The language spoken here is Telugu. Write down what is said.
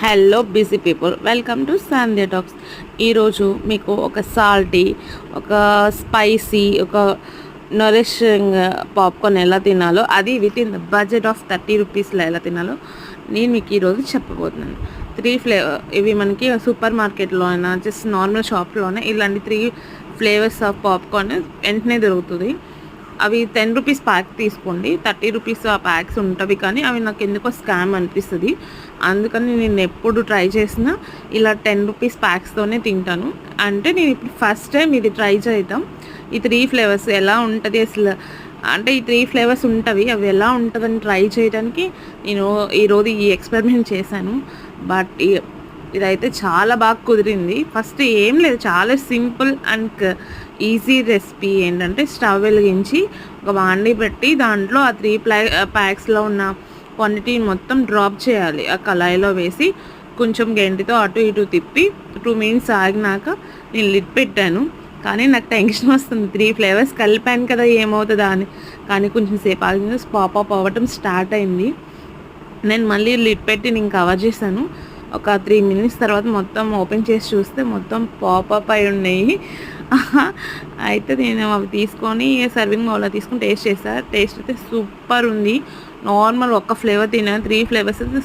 Hello busy people, welcome to Sandhya talks. ఈరోజు మీకు ఒక సాల్టీ, ఒక స్పైసీ, ఒక నరిషింగ్ పాప్కార్న్ ఎలా తినాలో, అది with in the budget of 30 రూపీస్లో ఎలా తినాలో నేను మీకు ఈరోజు చెప్పబోతున్నాను. 3 ఫ్లేవర్ ఇవి మనకి సూపర్ మార్కెట్లో అయినా జస్ట్ నార్మల్ షాప్లోనే ఇలాంటి 3 ఫ్లేవర్స్ ఆఫ్ పాప్కార్న్ వెంటనే దొరుకుతుంది. అవి 10 రూపీస్ ప్యాక్ తీసుకోండి. 30 రూపీస్ ఆ ప్యాక్స్ ఉంటవి, కానీ అవి నాకు ఎందుకో స్కామ్ అనిపిస్తుంది. అందుకని నేను ఎప్పుడు ట్రై చేసినా ఇలా 10 రూపీస్ ప్యాక్స్తోనే తింటాను. అంటే నేను ఇప్పుడు ఫస్ట్ టైం ఇది ట్రై చేద్దాం. ఈ 3 ఫ్లేవర్స్ ఎలా ఉంటుంది అసలు, అంటే ఈ 3 ఫ్లేవర్స్ ఉంటవి, అవి ఎలా ఉంటుందని ట్రై చేయడానికి నేను ఈరోజు ఈ ఎక్స్పెరిమెంట్ చేశాను. బట్ ఇదైతే చాలా బాగా కుదిరింది. ఫస్ట్ ఏం లేదు, చాలా సింపుల్ అండ్ ఈజీ రెసిపీ. ఏంటంటే స్టవ్ వెలిగించి ఒక బాండీ పెట్టి దాంట్లో ఆ 3 ప్యాక్స్లో ఉన్న క్వాంటిటీ మొత్తం డ్రాప్ చేయాలి. ఆ కళాయిలో వేసి కొంచెం గెంటితో అటు ఇటు తిప్పి 2 మినిట్స్ ఆగినాక నేను లిడ్ పెట్టాను. కానీ నాకు టెన్షన్ వస్తుంది, 3 ఫ్లేవర్స్ కలిపాను కదా ఏమవుతుందా అని. కానీ కొంచెం సేపు ఆగిన పాపప్ అవ్వటం స్టార్ట్ అయింది. నేను మళ్ళీ లిడ్ పెట్టి నేను కవర్ చేశాను. ఒక 3 మినిట్స్ తర్వాత మొత్తం ఓపెన్ చేసి చూస్తే మొత్తం పాపప్ అయి ఉన్నాయి. అయితే నేను అవి తీసుకొని సర్వింగ్ బౌల్లో తీసుకొని టేస్ట్ చేశాను. టేస్ట్ అయితే సూపర్ ఉంది. నార్మల్ ఒక్క ఫ్లేవర్ తిన్నాను, 3 ఫ్లేవర్స్ అయితే